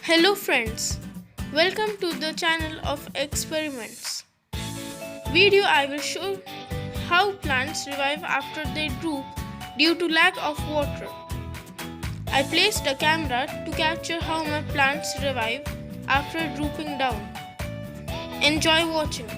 Hello friends, welcome to the channel of experiments. Video I will show how plants revive after they droop due to lack of water. I placed a camera to capture how my plants revive after drooping down. Enjoy watching.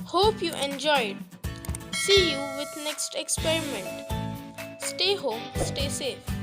Hope you enjoyed. See you with next experiment. Stay home, stay safe.